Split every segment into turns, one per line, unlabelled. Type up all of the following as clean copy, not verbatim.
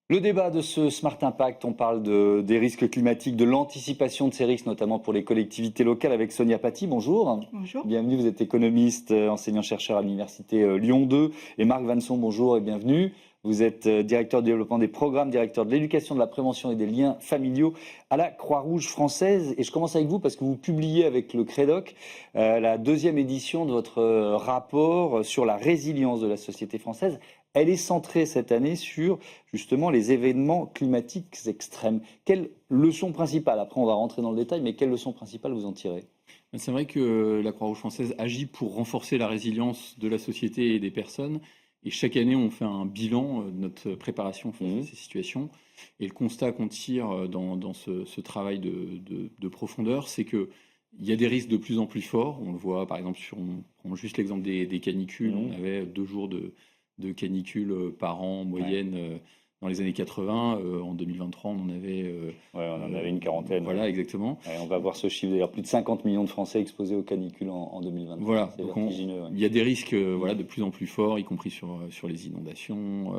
Le débat de ce Smart Impact, on parle des risques climatiques, de l'anticipation de ces risques, notamment pour les collectivités locales, avec Sonia Paty. Bonjour.
Bonjour.
Bienvenue, vous êtes économiste, enseignant-chercheur à l'université Lyon 2. Et Marc Vanson, bonjour et bienvenue. Vous êtes directeur de développement des programmes, directeur de l'éducation, de la prévention et des liens familiaux à la Croix-Rouge française. Et je commence avec vous parce que vous publiez avec le CREDOC la deuxième édition de votre rapport sur la résilience de la société française. Elle est centrée cette année sur justement les événements climatiques extrêmes. Quelle leçon principale, après on va rentrer dans le détail, mais quelle leçon principale vous en tirez ?
C'est vrai que la Croix-Rouge française agit pour renforcer la résilience de la société et des personnes. Et chaque année, on fait un bilan de notre préparation face à ces situations. Et le constat qu'on tire dans ce travail de profondeur, c'est qu'il y a des risques de plus en plus forts. On le voit par exemple, on prend juste l'exemple des canicules. On avait 2 jours de canicule par an en moyenne dans les années 80. En 2023, on en avait...
on en avait une quarantaine.
Voilà, exactement.
On va voir ce chiffre d'ailleurs, plus de 50 millions de Français exposés aux canicules en 2023.
Voilà,
c'est
donc
vertigineux.
il y a des risques de plus en plus forts, y compris sur les inondations,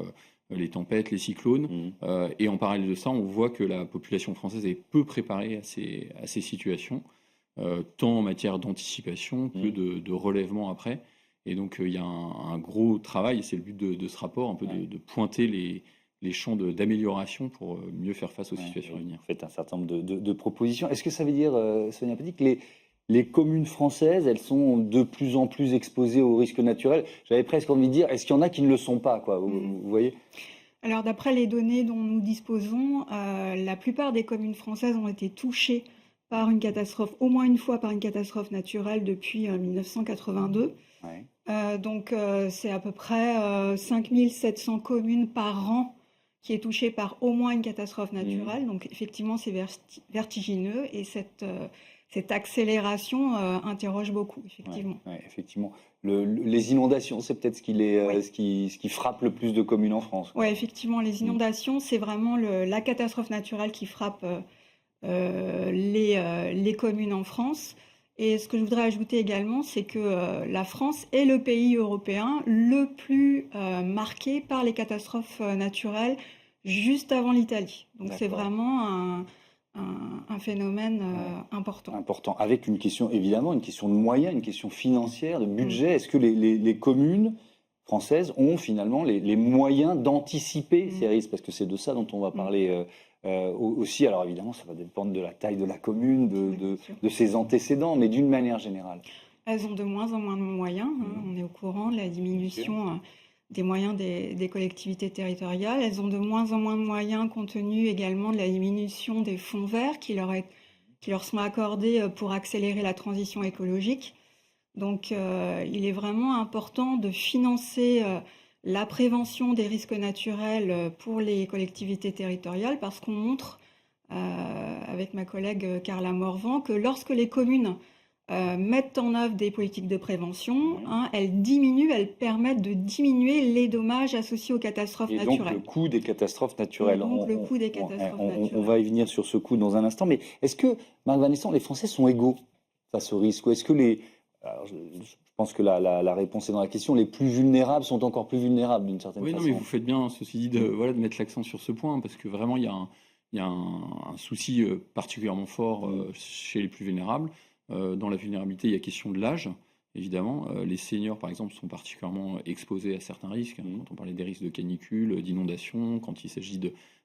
les tempêtes, les cyclones. Et en parallèle de ça, on voit que la population française est peu préparée à ces situations, tant en matière d'anticipation que de relèvement après. Et donc il y a un gros travail, et c'est le but de ce rapport, un peu de pointer les champs d'amélioration pour mieux faire face aux situations à venir.
Vous faites un certain nombre de propositions. Est-ce que ça veut dire, Sonia Paty, que les communes françaises, elles sont de plus en plus exposées aux risques naturels ? J'avais presque envie de dire, est-ce qu'il y en a qui ne le sont pas, quoi, vous voyez ?
Alors d'après les données dont nous disposons, la plupart des communes françaises ont été touchées par une catastrophe, au moins une fois par une catastrophe naturelle depuis 1982. Donc c'est à peu près 5700 communes par an qui est touchée par au moins une catastrophe naturelle. Donc effectivement c'est vertigineux et cette accélération interroge beaucoup, effectivement.
Effectivement. Les inondations, c'est peut-être ce qui frappe le plus de communes en France.
Oui, effectivement, les inondations, c'est vraiment la catastrophe naturelle qui frappe les communes en France. Et ce que je voudrais ajouter également, c'est que la France est le pays européen le plus marqué par les catastrophes naturelles juste avant l'Italie. Donc c'est vraiment un phénomène important.
Important, avec une question, évidemment, une question de moyens, une question financière, de budget. Est-ce que les communes françaises ont finalement les moyens d'anticiper ces risques ? Parce que c'est de ça dont on va parler aussi. Alors évidemment, ça va dépendre de la taille de la commune, de ses antécédents, mais d'une manière générale.
Elles ont de moins en moins de moyens. On est au courant de la diminution des moyens des collectivités territoriales. Elles ont de moins en moins de moyens compte tenu également de la diminution des fonds verts qui leur sont accordés pour accélérer la transition écologique. Donc il est vraiment important de financer la prévention des risques naturels pour les collectivités territoriales parce qu'on montre, avec ma collègue Carla Morvan, que lorsque les communes mettent en œuvre des politiques de prévention, elles permettent de diminuer les dommages associés aux catastrophes naturelles.
Donc le coût des catastrophes naturelles.
On
va y venir sur ce coût dans un instant. Mais est-ce que, Marc Vanson, les Français sont égaux face au risque ? Ou est-ce que je pense que la réponse est dans la question. Les plus vulnérables sont encore plus vulnérables d'une certaine façon.
Oui, non, mais vous faites bien, ceci dit, de mettre l'accent sur ce point, parce que vraiment, il y a un souci particulièrement fort chez les plus vulnérables. Dans la vulnérabilité, il y a question de l'âge, évidemment. Les seniors, par exemple, sont particulièrement exposés à certains risques. Quand on parlait des risques de canicule, d'inondation, quand il s'agit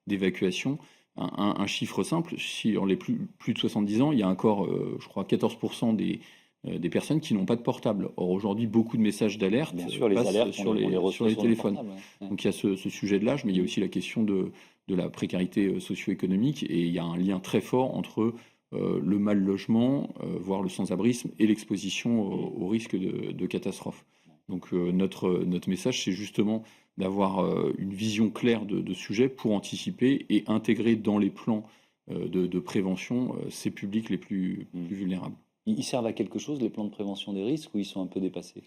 d'évacuation. Un chiffre simple, si on les plus de 70 ans, il y a encore, je crois, 14% des personnes qui n'ont pas de portable. Or, aujourd'hui, beaucoup de messages d'alerte passent sur les téléphones. Donc, il y a ce sujet de l'âge, mais il y a aussi la question de la précarité socio-économique. Et il y a un lien très fort entre le mal logement, voire le sans-abrisme, et l'exposition au risque de catastrophe. Donc, notre message, c'est justement d'avoir une vision claire de ce sujet pour anticiper et intégrer dans les plans de prévention ces publics les plus vulnérables.
Ils servent à quelque chose, les plans de prévention des risques, ou ils sont un peu dépassés ?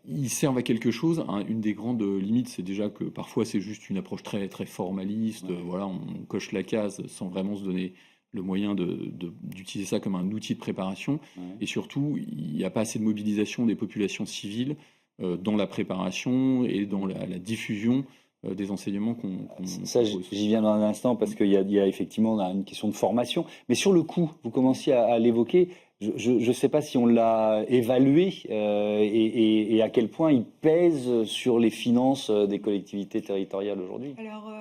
Ils servent à quelque chose. Une des grandes limites, c'est déjà que parfois c'est juste une approche très, très formaliste. Voilà, on coche la case sans vraiment se donner le moyen d'utiliser ça comme un outil de préparation. Et surtout, il n'y a pas assez de mobilisation des populations civiles dans la préparation et dans la diffusion des enseignements qu'on
Ça,
propose.
j'y viens dans un instant parce qu'il y a effectivement une question de formation. Mais sur le coût, vous commenciez à l'évoquer. Je ne sais pas si on l'a évalué et à quel point il pèse sur les finances des collectivités territoriales aujourd'hui.
Alors,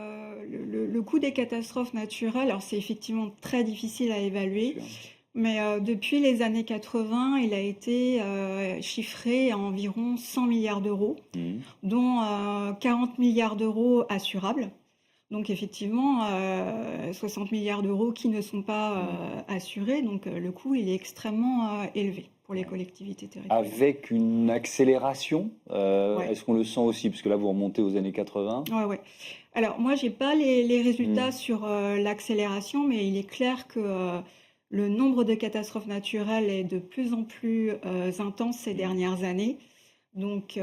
le coût des catastrophes naturelles, alors c'est effectivement très difficile à évaluer, mais depuis les années 80, il a été chiffré à environ 100 milliards d'euros,
Mmh.
dont 40 milliards d'euros assurables. Donc effectivement, 60 milliards d'euros qui ne sont pas assurés. Donc le coût, il est extrêmement élevé pour les collectivités territoriales.
Avec une accélération,
Ouais.
est-ce qu'on le sent aussi? Parce que là, vous remontez aux années 80.
Ouais, ouais. Alors moi, j'ai pas les résultats sur l'accélération, mais il est clair que le nombre de catastrophes naturelles est de plus en plus intense ces dernières années. Donc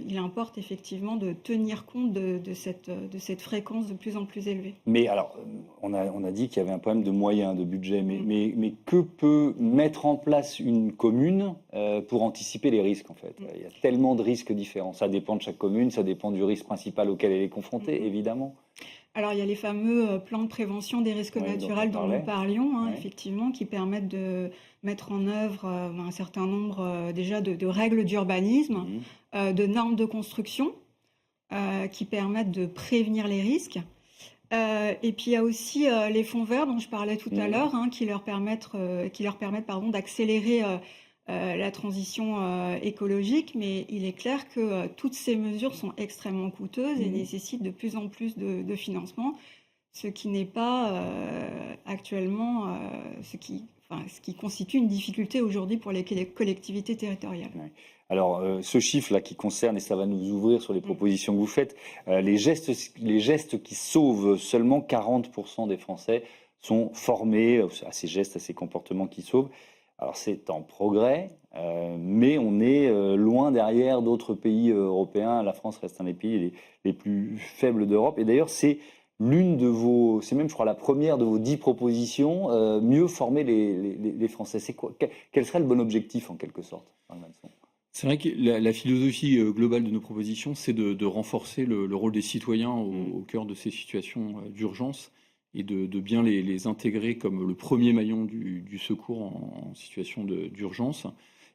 il importe effectivement de tenir compte de cette fréquence de plus en plus élevée.
Mais alors, on a dit qu'il y avait un problème de moyens, de budget, mais que peut mettre en place une commune pour anticiper les risques, en fait? Il y a tellement de risques différents. Ça dépend de chaque commune, ça dépend du risque principal auquel elle est confrontée, évidemment.
Alors, il y a les fameux plans de prévention des risques
Oui,
naturels dont
parlait.
nous parlions,
Ouais.
effectivement, qui permettent de mettre en œuvre un certain nombre déjà de règles d'urbanisme, de normes de construction qui permettent de prévenir les risques. Et puis il y a aussi les fonds verts dont je parlais tout à l'heure, qui leur permettent pardon, d'accélérer la transition écologique, mais il est clair que toutes ces mesures sont extrêmement coûteuses et nécessitent de plus en plus de financement, ce qui n'est pas actuellement ce qui constitue une difficulté aujourd'hui pour les collectivités territoriales.
Ouais. Alors, ce chiffre-là qui concerne, et ça va nous ouvrir sur les propositions que vous faites, les gestes qui sauvent, seulement 40% des Français sont formés à ces gestes, à ces comportements qui sauvent. Alors, c'est en progrès, mais on est loin derrière d'autres pays européens. La France reste un des pays les plus faibles d'Europe. Et d'ailleurs, c'est c'est même, je crois, la première de vos 10 propositions, mieux former les Français. C'est quoi? Quel serait le bon objectif, en quelque sorte, Marc Vanson?
C'est vrai que la philosophie globale de nos propositions, c'est de renforcer le rôle des citoyens au cœur de ces situations d'urgence et de bien les intégrer comme le premier maillon du secours en situation d'urgence.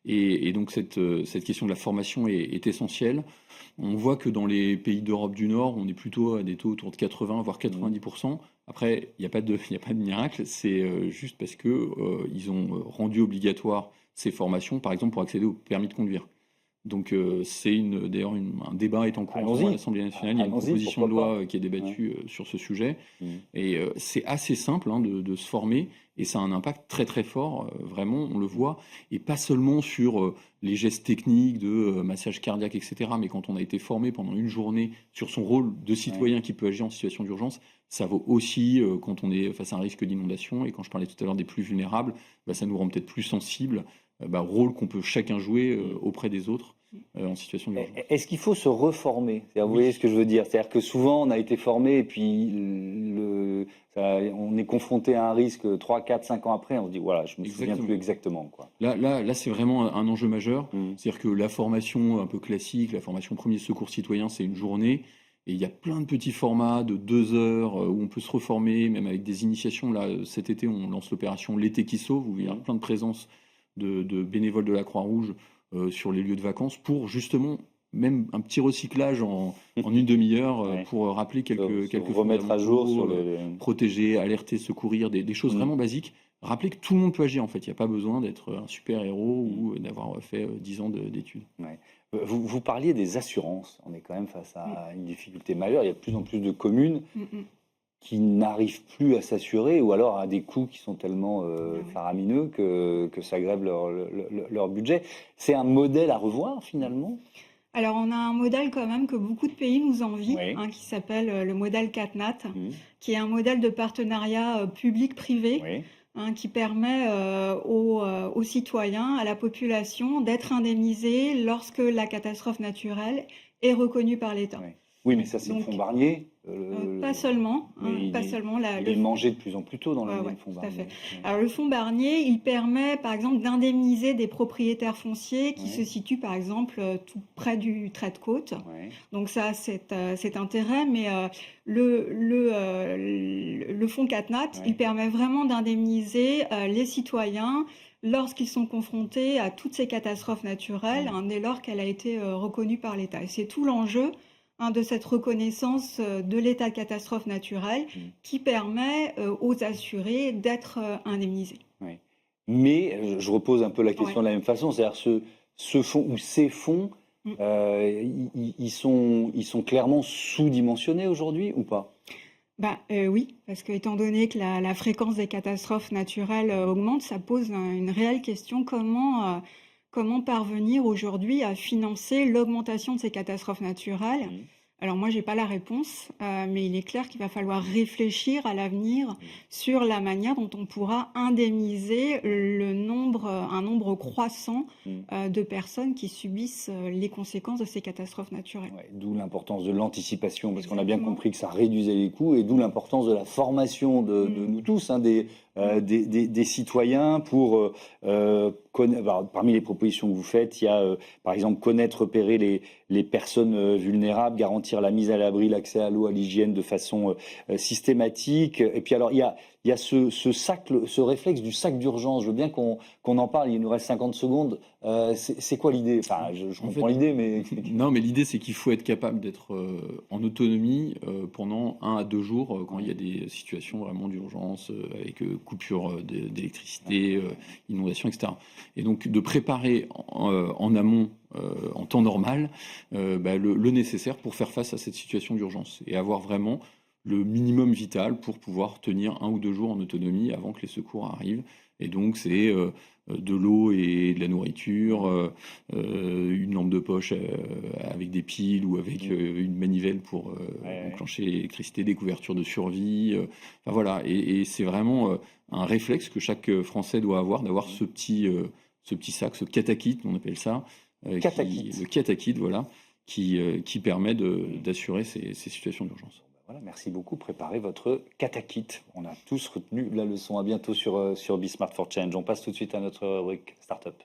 Et donc cette question de la formation est essentielle. On voit que dans les pays d'Europe du Nord, on est plutôt à des taux autour de 80 voire 90%. Après, il n'y a pas de miracle, c'est juste parce que ils ont rendu obligatoire ces formations, par exemple pour accéder au permis de conduire. Donc d'ailleurs un débat est en cours en ce moment à l'Assemblée nationale. Il y a une proposition de loi qui est débattue sur ce sujet. Et c'est assez simple de se former et ça a un impact très très fort, vraiment, on le voit. Et pas seulement sur les gestes techniques de massage cardiaque, etc. Mais quand on a été formé pendant une journée sur son rôle de citoyen qui peut agir en situation d'urgence, ça vaut aussi quand on est face à un risque d'inondation. Et quand je parlais tout à l'heure des plus vulnérables, ça nous rend peut-être plus sensibles au rôle qu'on peut chacun jouer auprès des autres en situation d'urgence.
Est-ce qu'il faut se reformer? Vous voyez ce que je veux dire? C'est-à-dire que souvent, on a été formé et puis on est confronté à un risque 3, 4, 5 ans après, on se dit, voilà, je me souviens plus exactement, quoi.
Là, c'est vraiment un enjeu majeur. C'est-à-dire que la formation un peu classique, la formation premier secours citoyen, c'est une journée. Et il y a plein de petits formats de 2 heures où on peut se reformer, même avec des initiations. Là, cet été, on lance l'opération L'été qui sauve, où il y a plein de présences de bénévoles de la Croix-Rouge sur les lieux de vacances pour justement même un petit recyclage en une demi-heure pour rappeler quelques
remettre à jour sur
protéger, alerter, secourir, des choses vraiment basiques. Rappeler que tout le monde peut agir en fait. Il n'y a pas besoin d'être un super-héros ou d'avoir fait 10 ans d'études.
Ouais. Vous parliez des assurances. On est quand même face à une difficulté majeure. Il y a de plus en plus de communes qui n'arrivent plus à s'assurer ou alors à des coûts qui sont tellement faramineux que ça grève leur budget. C'est un modèle à revoir finalement?
Alors on a un modèle quand même que beaucoup de pays nous envient, qui s'appelle le modèle CatNat, qui est un modèle de partenariat public-privé qui permet aux citoyens, à la population d'être indemnisés lorsque la catastrophe naturelle est reconnue par l'État.
Oui, mais ça, c'est le
Donc,
fonds Barnier.
pas seulement, hein,
mais
pas seulement.
il est mangé de plus en plus tôt dans l'année,
Ouais,
le fonds
tout à
Barnier.
fait.
Ouais.
Alors, le fonds Barnier, il permet, par exemple, d'indemniser des propriétaires fonciers qui
Ouais.
se situent, par exemple, tout près du trait de côte.
Ouais.
Donc ça, c'est intérêt, mais le fonds CatNat,
Ouais.
il permet vraiment d'indemniser les citoyens lorsqu'ils sont confrontés à toutes ces catastrophes naturelles, hein, dès lors qu'elle a été reconnue par l'État. Et c'est tout l'enjeu, hein, de cette reconnaissance de l'état de catastrophe naturelle qui permet aux assurés d'être indemnisés.
Ouais. Mais je repose un peu la question
Ouais.
de la même façon, c'est-à-dire ce fonds ou ces fonds,
Mm.
ils sont clairement sous-dimensionnés aujourd'hui ou pas?
Oui, parce que étant donné que la fréquence des catastrophes naturelles augmente, ça pose une réelle question. Comment parvenir aujourd'hui à financer l'augmentation de ces catastrophes naturelles?
Mmh.
Alors moi, j'ai pas la réponse, mais il est clair qu'il va falloir réfléchir à l'avenir sur la manière dont on pourra indemniser un nombre croissant de personnes qui subissent les conséquences de ces catastrophes naturelles.
Ouais, d'où l'importance de l'anticipation, parce qu'on a bien
Exactement.
compris que ça réduisait les coûts, et d'où l'importance de la formation de nous tous, hein, des citoyens pour parmi les propositions que vous faites, il y a par exemple connaître, repérer les personnes vulnérables, garantir la mise à l'abri, l'accès à l'eau, à l'hygiène de façon systématique. Et puis alors il y a ce réflexe du sac d'urgence. Je veux bien qu'on en parle. Il nous reste 50 secondes. C'est quoi l'idée? Enfin, je
En
comprends
fait,
l'idée, mais
Non, mais l'idée, c'est qu'il faut être capable d'être en autonomie pendant 1 à 2 jours quand il y a des situations vraiment d'urgence avec coupure d'électricité, inondation, etc. Et donc de préparer en amont, en temps normal, le nécessaire pour faire face à cette situation d'urgence et avoir vraiment le minimum vital pour pouvoir tenir 1 ou 2 jours en autonomie avant que les secours arrivent. Et donc c'est de l'eau et de la nourriture, une lampe de poche avec des piles ou avec une manivelle pour enclencher l'électricité, des couvertures de survie. Enfin, voilà, et c'est vraiment un réflexe que chaque Français doit avoir, d'avoir ce petit sac, ce katakit, on appelle ça, le katakit, voilà, qui permet d'assurer ces situations d'urgence.
Voilà, merci beaucoup. Préparez votre katakit. On a tous retenu la leçon. À bientôt sur Be Smart for Change. On passe tout de suite à notre rubrique Startup.